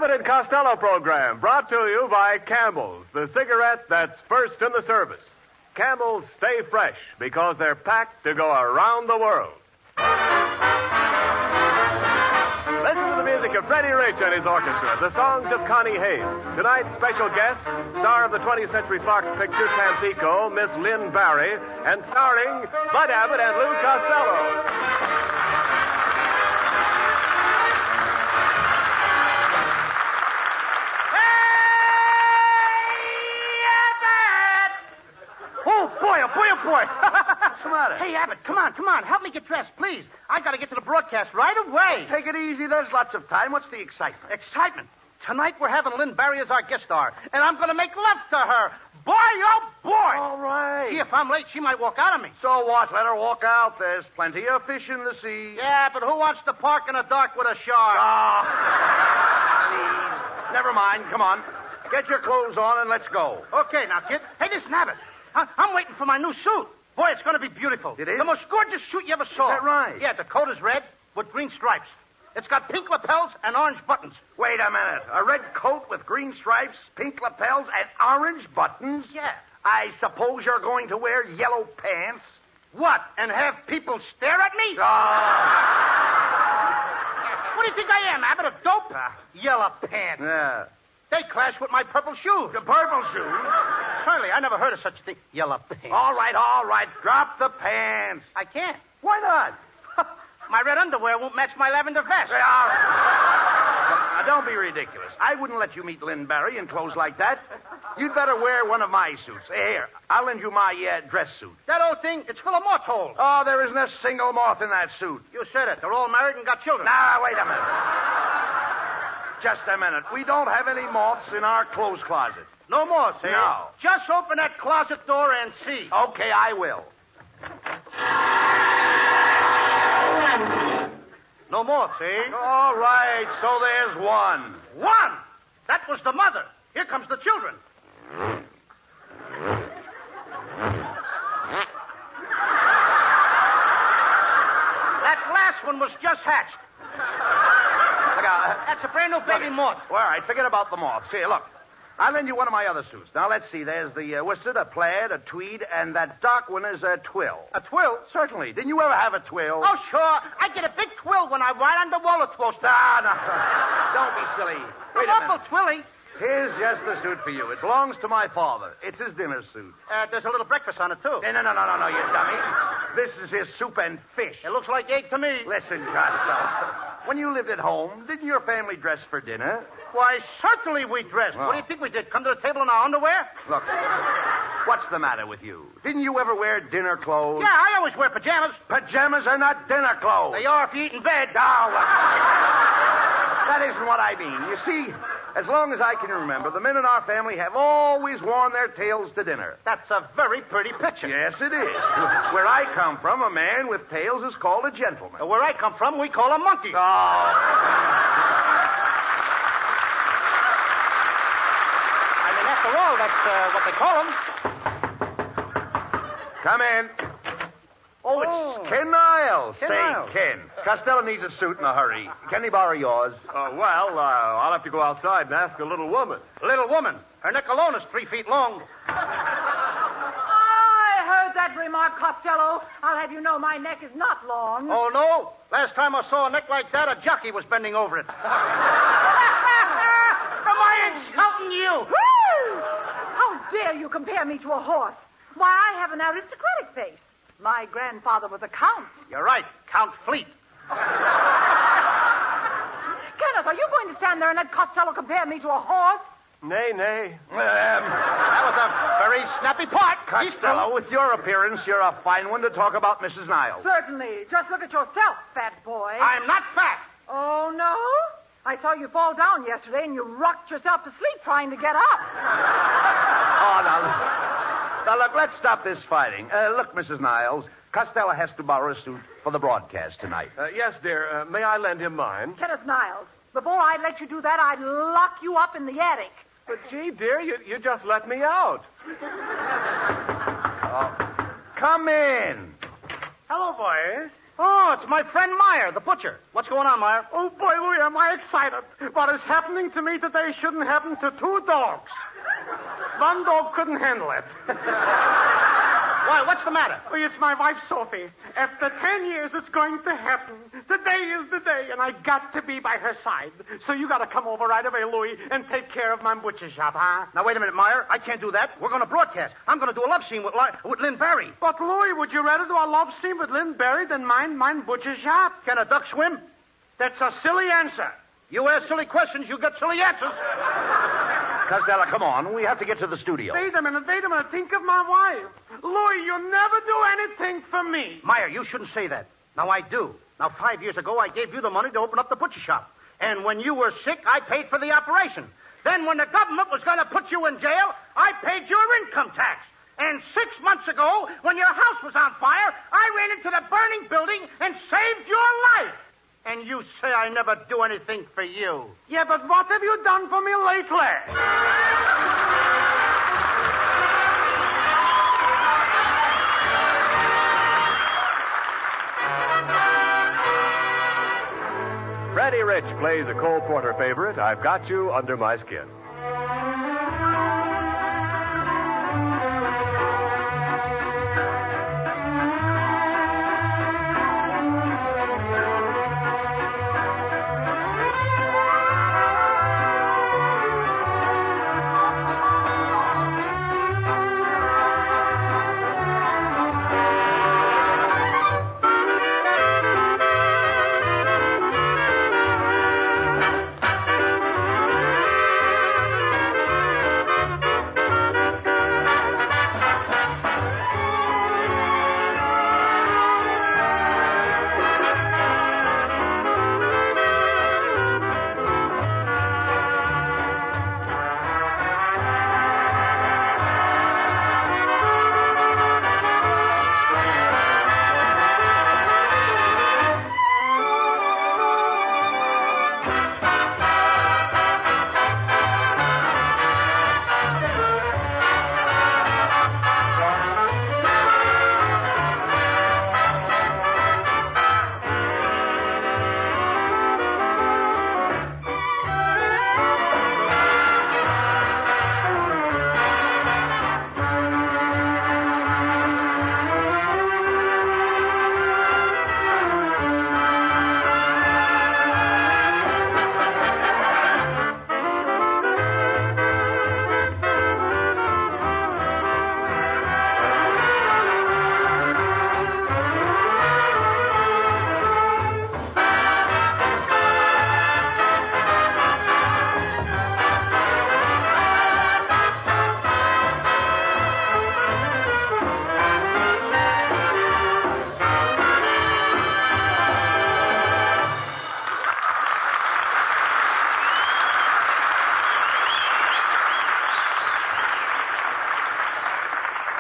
Abbott and Costello program brought to you by Campbell's, the cigarette that's first in the service. Campbell's stay fresh because they're packed to go around the world. Listen to the music of Freddie Rich and his orchestra, the songs of Connie Hayes. Tonight's special guest, star of the 20th Century Fox picture Tampico, Miss Lynn Bari, and starring Bud Abbott and Lou Costello. Boy. What's the matter? Hey, Abbott, come on. Help me get dressed, please. I got to get to the broadcast right away. Take it easy. There's lots of time. What's the excitement? Excitement? Tonight we're having Lynn Bari as our guest star, and I'm going to make love to her. Boy, oh, boy. All right. See, if I'm late, she might walk out on me. So what? Let her walk out. There's plenty of fish in the sea. Yeah, but who wants to park in the dark with a shark? Oh, please. Never mind. Come on. Get your clothes on and let's go. Okay, now, kid. Hey, listen, Abbott. I'm waiting for my new suit. Boy, it's going to be beautiful. It is? The most gorgeous suit you ever saw. Is that right? Yeah, the coat is red with green stripes. It's got pink lapels and orange buttons. Wait a minute. A red coat with green stripes, pink lapels, and orange buttons? Yeah. I suppose you're going to wear yellow pants? What, and have people stare at me? Oh. What do you think I am, Abbott, a dope? Yellow pants. Yeah. They clash with my purple shoes. The purple shoes? Certainly, I never heard of such a thing. Yellow pants. All right. Drop the pants. I can't. Why not? My red underwear won't match my lavender vest. Now, don't be ridiculous. I wouldn't let you meet Lynn Bari in clothes like that. You'd better wear one of my suits. Here, I'll lend you my dress suit. That old thing, it's full of moth holes. Oh, there isn't a single moth in that suit. You said it. They're all married and got children. Now, wait a minute. Just a minute. We don't have any moths in our clothes closet. No moths, eh? No. Just open that closet door and see. Okay, I will. No moths, eh? All right, so there's one. One! That was the mother. Here comes the children. That last one was just hatched. That's a brand new baby moth. All right, forget about the moths. Here, look. I'll lend you one of my other suits. Now, let's see. There's the worsted, a plaid, a tweed, and that dark one is a twill. A twill? Certainly. Didn't you ever have a twill? Oh, sure. I get a big twill when I ride on the roller coaster. No. Don't be silly. Wait a minute. Twilly. Here's just the suit for you. It belongs to my father. It's his dinner suit. There's a little breakfast on it, too. No, you dummy. This is his soup and fish. It looks like egg to me. Listen, Costello. When you lived at home, didn't your family dress for dinner? Why, certainly we dressed. Oh. What do you think we did? Come to the table in our underwear? Look, what's the matter with you? Didn't you ever wear dinner clothes? Yeah, I always wear pajamas. Pajamas are not dinner clothes. They are if you eat in bed. That isn't what I mean. You see, as long as I can remember, the men in our family have always worn their tails to dinner. That's a very pretty picture. Yes, it is. Where I come from, a man with tails is called a gentleman. Where I come from, we call a monkey. Oh. I mean, after all, that's what they call them. Come in. Oh, it's Ken Niles. Ken Say, Niles. Ken, Costello needs a suit in a hurry. Can he borrow yours? I'll have to go outside and ask a little woman. Little woman. Her neck alone is 3 feet long. I heard that remark, Costello. I'll have you know my neck is not long. Oh, no? Last time I saw a neck like that, a jockey was bending over it. Am I insulting you? Woo! How dare you compare me to a horse? Why, I have an aristocratic face. My grandfather was a count. You're right. Count Fleet. Kenneth, are you going to stand there and let Costello compare me to a horse? Nay. That was a very snappy part. Costello, with your appearance, you're a fine one to talk about Mrs. Niles. Certainly. Just look at yourself, fat boy. I'm not fat. Oh, no? I saw you fall down yesterday and you rocked yourself to sleep trying to get up. Oh, Now, look, let's stop this fighting. Look, Mrs. Niles, Costello has to borrow a suit for the broadcast tonight. Yes, dear. May I lend him mine? Kenneth Niles, before I'd let you do that, I'd lock you up in the attic. But, gee, dear, you just let me out. Come in. Hello, boys. Oh, it's my friend Meyer, the butcher. What's going on, Meyer? Oh, boy, Louis, am I excited. What is happening to me today shouldn't happen to two dogs. One dog couldn't handle it. Why, what's the matter? Oh, it's my wife, Sophie. After 10 years, it's going to happen. Today is the day, and I got to be by her side. So you got to come over right away, Louis, and take care of my butcher shop, huh? Now, wait a minute, Meyer. I can't do that. We're going to broadcast. I'm going to do a love scene with Lynn Bari. But, Louis, would you rather do a love scene with Lynn Bari than mine butcher shop? Can a duck swim? That's a silly answer. You ask silly questions, you get silly answers. Costello, come on. We have to get to the studio. Wait a minute. Think of my wife. Louis, you never do anything for me. Meyer, you shouldn't say that. Now, I do. Now, 5 years ago, I gave you the money to open up the butcher shop. And when you were sick, I paid for the operation. Then when the government was going to put you in jail, I paid your income tax. And 6 months ago, when your house was on fire, I ran into the burning building and saved your life. And you say I never do anything for you. Yeah, but what have you done for me lately? Freddie Rich plays a Cole Porter favorite, I've Got You Under My Skin.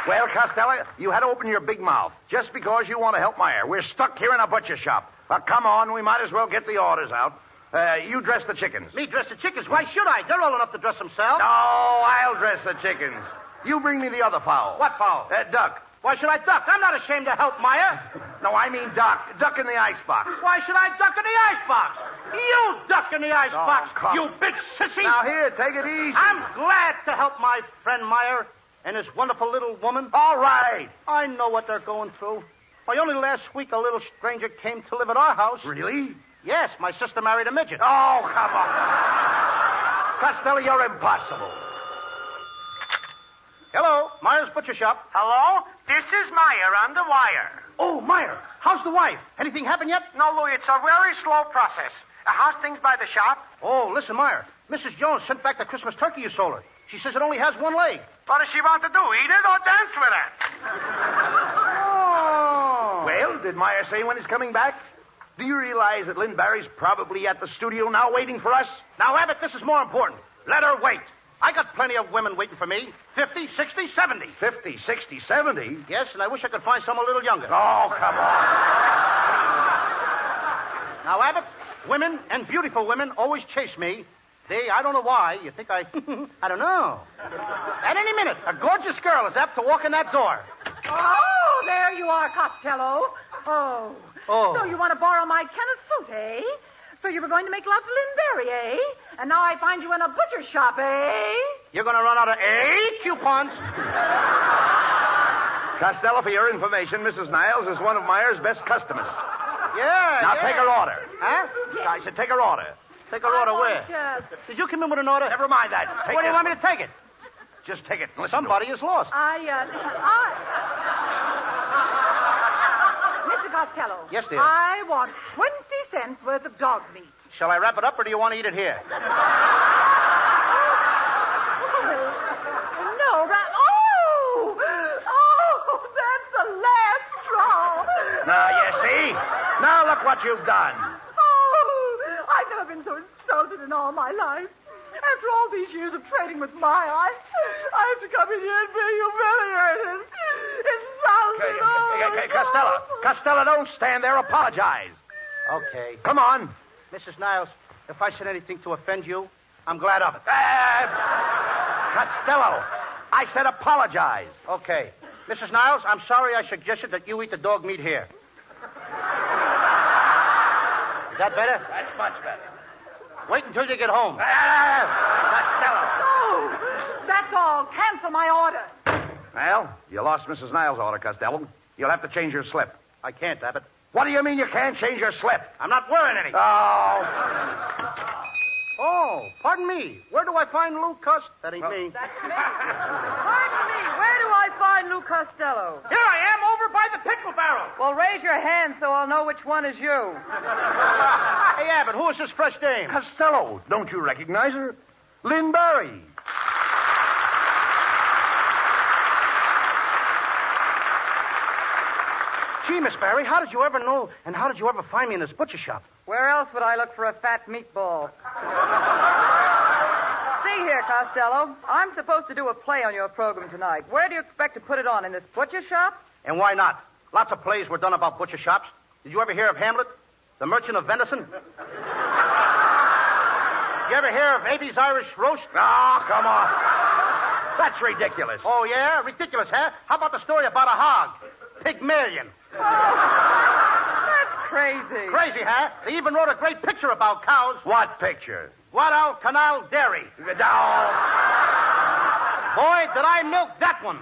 Well, Costello, you had to open your big mouth just because you want to help Meyer. We're stuck here in a butcher shop. Come on, we might as well get the orders out. You dress the chickens. Me dress the chickens? Why should I? They're old enough to dress themselves. No, I'll dress the chickens. You bring me the other fowl. What fowl? Duck. Why should I duck? I'm not ashamed to help Meyer. No, I mean duck. Duck in the icebox. Why should I duck in the icebox? You duck in the icebox, you big sissy. Now, here, take it easy. I'm glad to help my friend Meyer and his wonderful little woman. All right. I know what they're going through. Why, only last week a little stranger came to live at our house. Really? Yes, my sister married a midget. Oh, come on. Costello, you're impossible. Hello, Meyer's Butcher Shop. Hello? This is Meyer on the wire. Oh, Meyer, how's the wife? Anything happened yet? No, Louis, it's a very slow process. How's things by the shop? Oh, listen, Meyer. Mrs. Jones sent back the Christmas turkey you sold her. She says it only has one leg. What does she want to do, eat it or dance with it? Oh. Well, did Meyer say when he's coming back? Do you realize that Lynn Barry's probably at the studio now waiting for us? Now, Abbott, this is more important. Let her wait. I got plenty of women waiting for me. 50, 60, 70. 50, 60, 70? Yes, and I wish I could find some a little younger. Oh, come on. Now, Abbott, women and beautiful women always chase me. I don't know why. You think I don't know. At any minute, a gorgeous girl is apt to walk in that door. Oh, there you are, Costello. Oh, Oh. So you want to borrow my Kenneth suit, eh? So you were going to make love to Lynn Bari, eh? And now I find you in a butcher shop, eh? You're going to run out of coupons. Costello, for your information, Mrs. Niles is one of Meyer's best customers. Yeah. Now take her order. Huh? I said take her order. Take her order where? want, Did you come in with an order? Never mind that. Take Where do you this want me one. to take it? Just take it. And listen Somebody to is lost. Mr. Costello. Yes, dear. I want 20 cents worth of dog meat. Shall I wrap it up, or do you want to eat it here? No, that's the last straw. Now, you see? Now look what you've done. Oh, I've never been so insulted in all my life. After all these years of trading with my eye, I have to come in here and be humiliated, insulted. Costello, don't stand there. Apologize. Okay. Come on. Mrs. Niles, if I said anything to offend you, I'm glad of it. Costello, I said apologize. Okay. Mrs. Niles, I'm sorry I suggested that you eat the dog meat here. Is that better? That's much better. Wait until you get home. Costello. Oh, that's all. Cancel my order. Well, you lost Mrs. Niles' order, Costello. You'll have to change your slip. I can't, Abbott. What do you mean you can't change your slip? I'm not wearing any. Oh, pardon me. Where do I find Lou Costello? That ain't me. That's me. Pardon me. Where do I find Lou Costello? Here I am, over by the pickle barrel. Well, raise your hand so I'll know which one is you. Hey, Abbott, who is this fresh dame? Costello, don't you recognize her? Lynn Bari. Gee, Miss Bari, how did you ever know, and how did you ever find me in this butcher shop? Where else would I look for a fat meatball? See here, Costello. I'm supposed to do a play on your program tonight. Where do you expect to put it on? In this butcher shop? And why not? Lots of plays were done about butcher shops. Did you ever hear of Hamlet? The Merchant of Venison? Did you ever hear of Abe's Irish Roast? Oh, come on. That's ridiculous. Oh, yeah? Ridiculous, huh? How about the story about a hog? Pygmalion. That's crazy. Crazy, huh? They even wrote a great picture about cows. What picture? Guadalcanal Dairy. Oh. Boy, did I milk that one.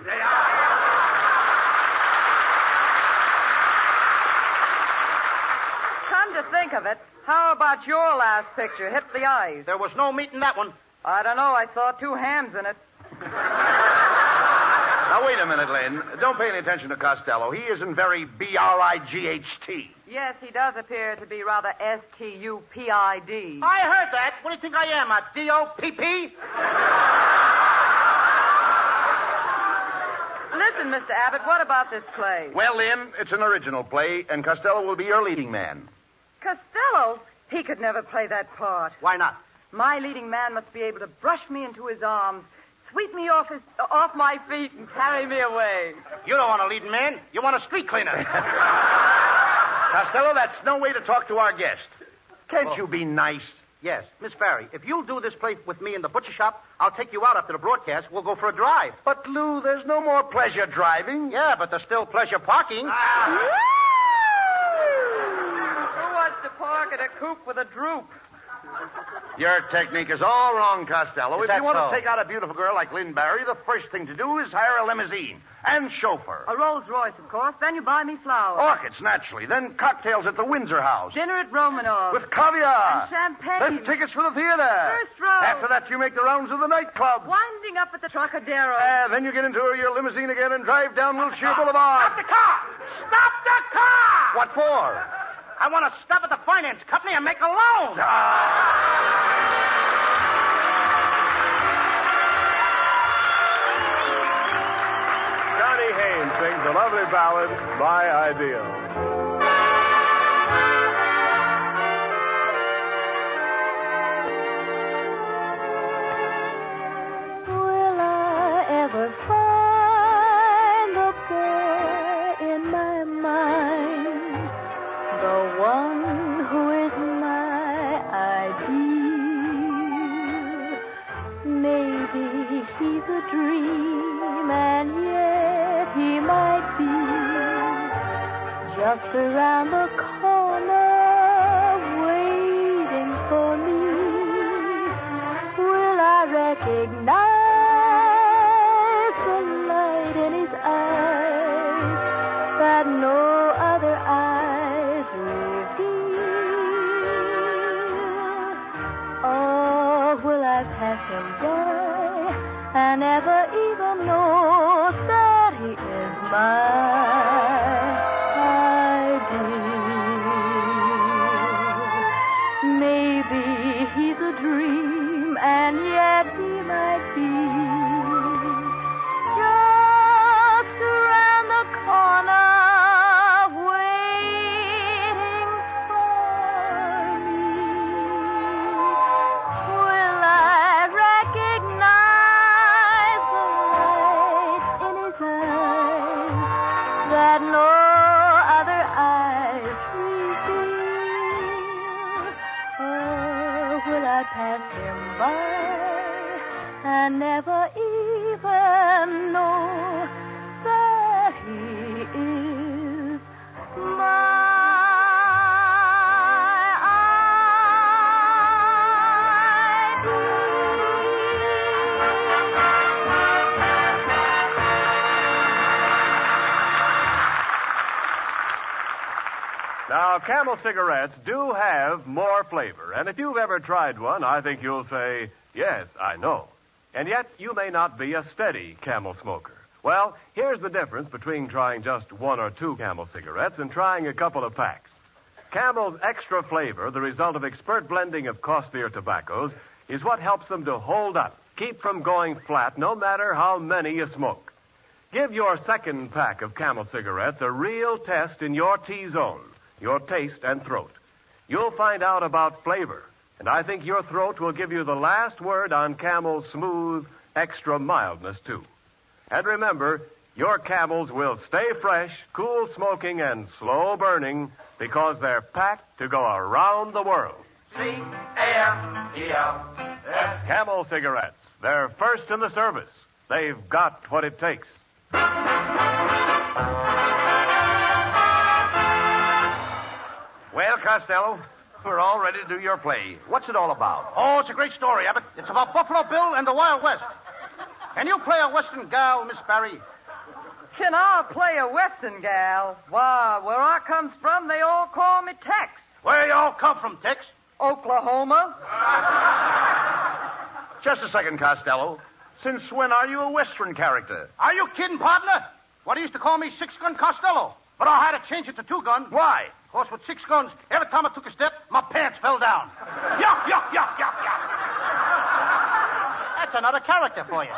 Come to think of it, how about your last picture? Hit the eyes. There was no meat in that one. I don't know. I saw 2 hams in it. Now, wait a minute, Lynn. Don't pay any attention to Costello. He isn't very B-R-I-G-H-T. Yes, he does appear to be rather S-T-U-P-I-D. I heard that. What do you think I am, a D-O-P-P? Listen, Mr. Abbott, what about this play? Well, Lynn, it's an original play, and Costello will be your leading man. Costello? He could never play that part. Why not? My leading man must be able to brush me into his arms, sweep me off my feet, and carry me away. You don't want a leading man. You want a street cleaner. Costello, that's no way to talk to our guest. Can't you be nice? Yes, Miss Bari, if you'll do this play with me in the butcher shop, I'll take you out after the broadcast. We'll go for a drive. But, Lou, there's no more pleasure driving. Yeah, but there's still pleasure parking. Who wants to park at a coupe with a droop? Your technique is all wrong, Costello. Is If that you want so? to take out a beautiful girl like Lynn Bari, the first thing to do is hire a limousine and chauffeur. A Rolls Royce, of course. Then you buy me flowers. Orchids, naturally. Then cocktails at the Windsor House. Dinner at Romanov. With caviar. And champagne. Then tickets for the theater. First row. After that, you make the rounds of the nightclub. Winding up at the Trocadero. Then you get into your limousine again and drive down Wilshire Boulevard. Stop the car! Stop the car! What for? I want to stop at the finance company and make a loan. Johnny Haynes sings the lovely ballad, My Ideal. Will I ever find the girl in my mind, the one who is my ideal? Maybe he's a dream, and yet he might be just around the corner, waiting for me. Will I recognize the light in his eyes that no other eyes reveal? Or will I pass him by and never even know that he is mine? Maybe he's a dream, and yet he might be just around the corner, waiting for me. Will I recognize the light in his eyes that no other eyes reveal? Will I pass him by and never even know that he is Now, Camel cigarettes do have more flavor, and if you've ever tried one, I think you'll say, yes, I know. And yet, you may not be a steady Camel smoker. Well, here's the difference between trying just one or two Camel cigarettes and trying a couple of packs. Camel's extra flavor, the result of expert blending of costlier tobaccos, is what helps them to hold up, keep from going flat, no matter how many you smoke. Give your second pack of Camel cigarettes a real test in your T-zone, your taste and throat. You'll find out about flavor, and I think your throat will give you the last word on Camel's smooth, extra mildness, too. And remember, your Camels will stay fresh, cool smoking, and slow burning because they're packed to go around the world. C-A-M-E-L-S. Camel cigarettes. They're first in the service. They've got what it takes. Well, Costello, we're all ready to do your play. What's it all about? Oh, it's a great story, Abbott. It's about Buffalo Bill and the Wild West. Can you play a Western gal, Miss Bari? Can I play a Western gal? Why, where I comes from, they all call me Tex. Where y'all come from, Tex? Oklahoma. Just a second, Costello. Since when are you a Western character? Are you kidding, partner? What he used to call me Six-Gun Costello. But I had to change it to Two-Gun. Why? Of course, with 6 guns, every time I took a step, my pants fell down. Yuck, yuck, yuck, yuck, yuck. That's another character for you.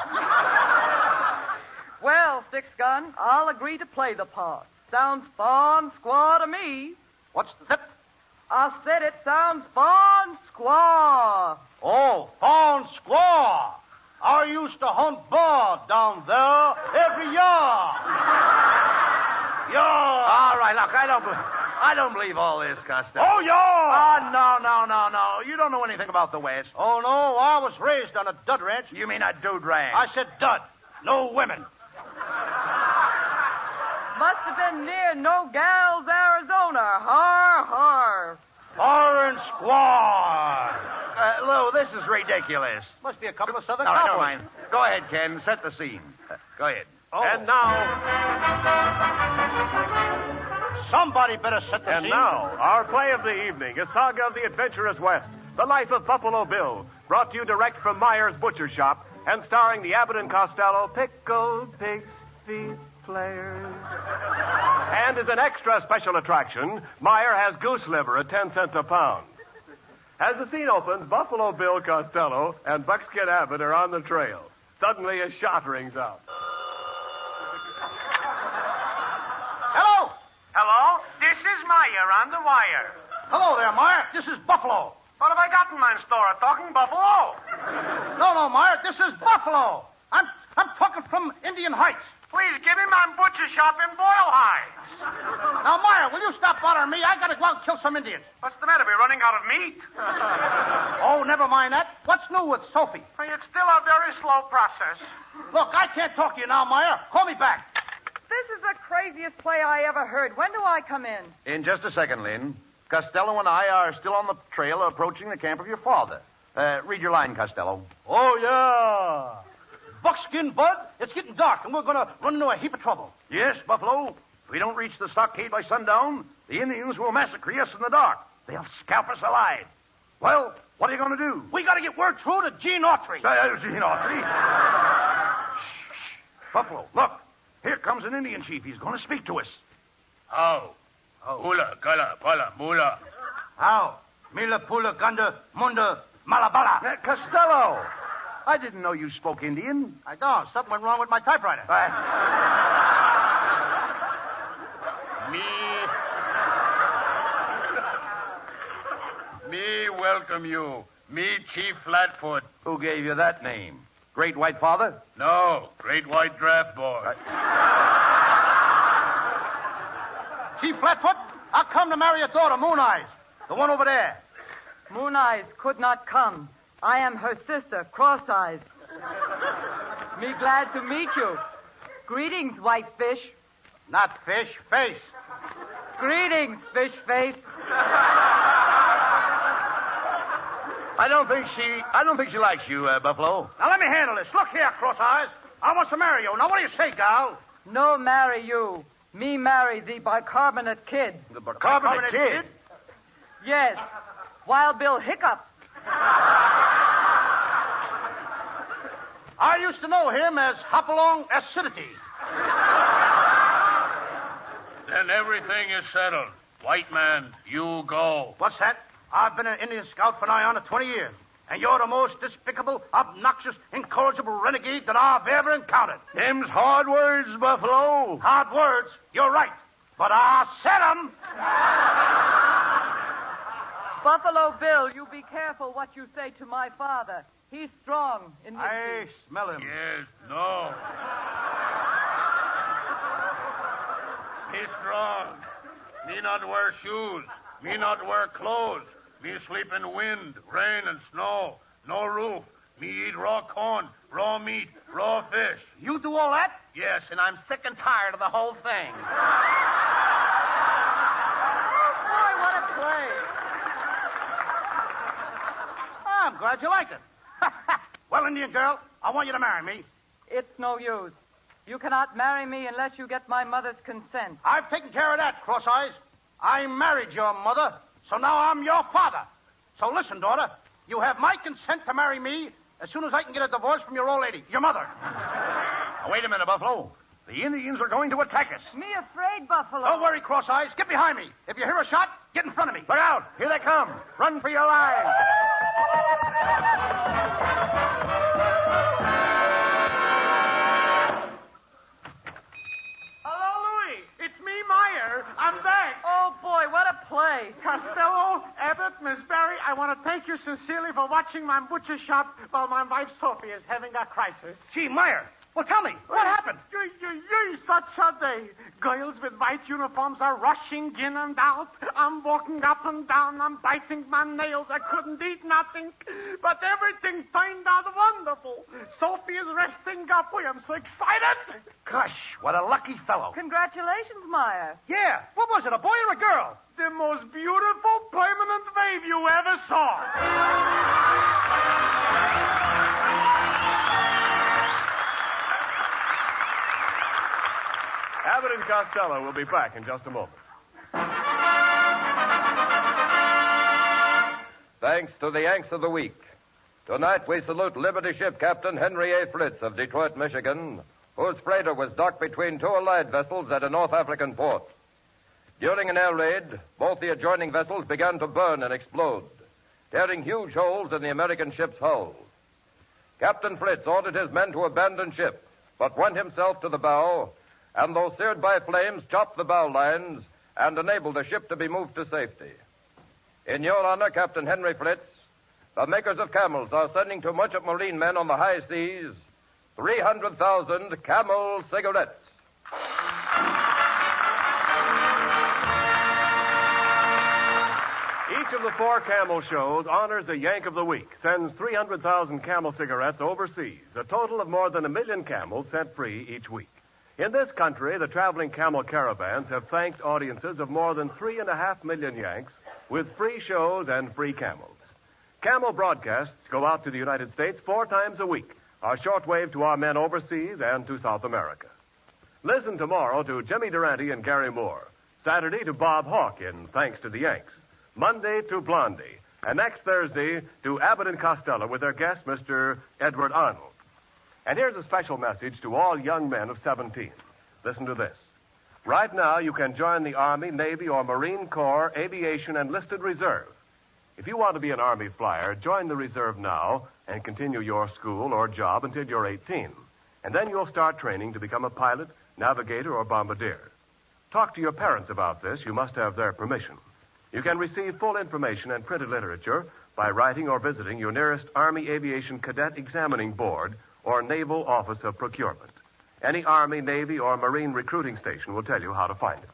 Well, Six-Gun, I'll agree to play the part. Sounds fun, squaw to me. What's that? I said it sounds fun, squaw. Oh, fawn squaw. I used to hunt bar down there every year. Yeah. All right, look, I don't believe all this, Costello. Oh, yeah. Oh, no. You don't know anything about the West. Oh, no, I was raised on a dud ranch. You mean a dude ranch? I said dud, no women. Must have been near No Gals, Arizona. Har, har. Orange squaw. Lou, this is ridiculous. Must be a couple of Southern All right, never cowboys. mind. Go ahead, Ken. Set the scene. Go ahead. Oh. And now, Somebody better set the scene. our play of the evening, a saga of the adventurous West, the life of Buffalo Bill, brought to you direct from Meyer's Butcher Shop and starring the Abbott and Costello Pickled Pig's Feet Players. And as an extra special attraction, Meyer has goose liver at 10 cents a pound. As the scene opens, Buffalo Bill Costello and Buckskin Abbott are on the trail. Suddenly, a shot rings out. Hello. Hello? This is Meyer on the wire. Hello there, Meyer. This is Buffalo. What have I got in my store? Talking buffalo? No, Meyer. This is Buffalo. I'm talking from Indian Heights. Please give me my butcher shop in Boyle Heights. Now, Meyer, will you stop bothering me? I gotta go out and kill some Indians. What's the matter? We're running out of meat. Oh, never mind that. What's new with Sophie? It's still a very slow process. Look, I can't talk to you now, Meyer. Call me back. This is the craziest play I ever heard. When do I come in? In just a second, Lynn. Costello and I are still on the trail approaching the camp of your father. Read your line, Costello. Oh, yeah. Buckskin, Bud, it's getting dark, and we're going to run into a heap of trouble. Yes, Buffalo. If we don't reach the stockade by sundown, the Indians will massacre us in the dark. They'll scalp us alive. Well, what are you going to do? We got to get word through to Gene Autry. Gene Autry. Shh. Buffalo, look. Here comes an Indian chief. He's going to speak to us. How? Hula, gala, pala, mula. How? Mila, pula, ganda, munda, malabala. Costello. I didn't know you spoke Indian. I don't. Something went wrong with my typewriter. Me welcome you. Me Chief Flatfoot. Who gave you that name? Great White Father? No, Great White Draft Board. Chief Flatfoot, I come to marry your daughter, Moon Eyes. The one over there. Moon Eyes could not come. I am her sister, Cross Eyes. Me glad to meet you. Greetings, white fish. Not fish, face. Greetings, fish face. I don't think she likes you, Buffalo. Now let me handle this. Look here, Cross Eyes. I want to marry you. Now what do you say, gal? No marry you. Me marry the bicarbonate kid. The bicarbonate kid? Yes. Wild Bill Hiccup. I used to know him as Hopalong Acidity. Then everything is settled. White man, you go. What's that? I've been an Indian scout for nigh on to 20 years. And you're the most despicable, obnoxious, incorrigible renegade that I've ever encountered. Them's hard words, Buffalo. Hard words? You're right. But I said 'em. Buffalo Bill, you be careful what you say to my father. He's strong in his I smell him. Yes, no. Me strong. Me not wear shoes. Me not wear clothes. Me sleep in wind, rain, and snow. No roof. Me eat raw corn, raw meat, raw fish. You do all that? Yes, and I'm sick and tired of the whole thing. Oh, boy, what a play. I'm glad you like it. Well, Indian girl, I want you to marry me. It's no use. You cannot marry me unless you get my mother's consent. I've taken care of that, Cross Eyes. I married your mother, so now I'm your father. So listen, daughter, you have my consent to marry me as soon as I can get a divorce from your old lady, your mother. Now, wait a minute, Buffalo. The Indians are going to attack us. Me afraid, Buffalo. Don't worry, Cross Eyes. Get behind me. If you hear a shot, get in front of me. Look out. Here they come. Run for your lives. I'm back. Oh, boy, what a play. Costello, Abbott, Miss Bari, I want to thank you sincerely for watching my butcher shop while my wife Sophie is having a crisis. Gee, Meyer, well, tell me, what happened? Such a day. Girls with white uniforms are rushing in and out. I'm walking up and down. I'm biting my nails. I couldn't eat nothing. But everything turned out wonderful. Sophie is resting up. I am so excited. Gosh, what a lucky fellow. Congratulations, Meyer. Yeah, what was it, a boy or a girl? The most beautiful permanent wave you ever saw. Abbott and Costello will be back in just a moment. Thanks to the Yanks of the Week. Tonight we salute Liberty Ship Captain Henry A. Fritz of Detroit, Michigan, whose freighter was docked between two Allied vessels at a North African port. During an air raid, both the adjoining vessels began to burn and explode, tearing huge holes in the American ship's hull. Captain Fritz ordered his men to abandon ship, but went himself to the bow, and though seared by flames, chopped the bow lines and enabled the ship to be moved to safety. In your honor, Captain Henry Fritz, the makers of camels are sending to merchant marine men on the high seas 300,000 Camel cigarettes. Each of the four Camel shows honors a Yank of the Week, sends 300,000 Camel cigarettes overseas, a total of more than 1 million camels sent free each week. In this country, the traveling camel caravans have thanked audiences of more than 3.5 million Yanks with free shows and free camels. Camel broadcasts go out to the United States 4 times a week, are shortwave to our men overseas and to South America. Listen tomorrow to Jimmy Durante and Gary Moore. Saturday to Bob Hawke in Thanks to the Yanks. Monday to Blondie. And next Thursday to Abbott and Costello with their guest, Mr. Edward Arnold. And here's a special message to all young men of 17. Listen to this. Right now, you can join the Army, Navy, or Marine Corps, Aviation, and Enlisted Reserve. If you want to be an Army flyer, join the reserve now and continue your school or job until you're 18. And then you'll start training to become a pilot, navigator, or bombardier. Talk to your parents about this. You must have their permission. You can receive full information and printed literature by writing or visiting your nearest Army Aviation Cadet Examining Board or Naval Office of Procurement. Any Army, Navy, or Marine recruiting station will tell you how to find it.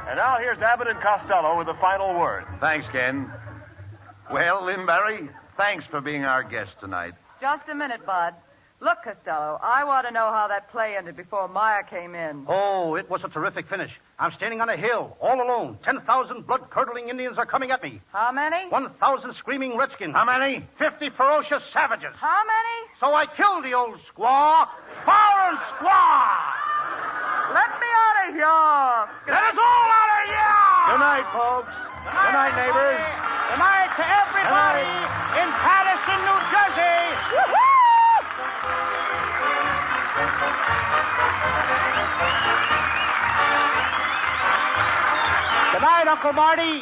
And now here's Abbott and Costello with the final word. Thanks, Ken. Well, Lynn Bari, thanks for being our guest tonight. Just a minute, Bud. Look, Costello, I want to know how that play ended before Maya came in. Oh, it was a terrific finish. I'm standing on a hill, all alone. 10,000 blood-curdling Indians are coming at me. How many? 1,000 screaming redskins. How many? 50 ferocious savages. How many? So I killed the old squaw. Foreign squaw! Let me out of here. Let us all out of here! Good night, folks. Good night, neighbors. Good night to everybody in Patterson, New Jersey. Woo-hoo! Good night, Uncle Marty.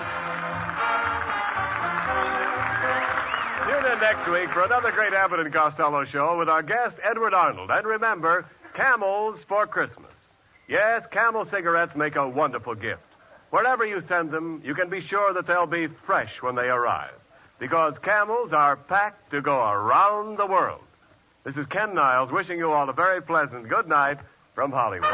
Tune in next week for another great Abbott and Costello show with our guest, Edward Arnold. And remember, camels for Christmas. Yes, Camel cigarettes make a wonderful gift. Wherever you send them, you can be sure that they'll be fresh when they arrive. Because Camels are packed to go around the world. This is Ken Niles wishing you all a very pleasant good night from Hollywood.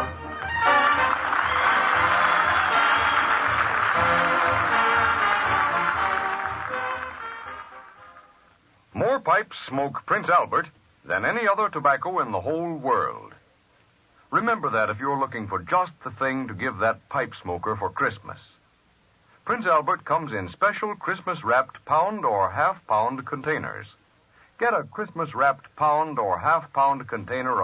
More pipes smoke Prince Albert than any other tobacco in the whole world. Remember that if you're looking for just the thing to give that pipe smoker for Christmas. Prince Albert comes in special Christmas-wrapped pound or half-pound containers. Get a Christmas-wrapped pound or half-pound container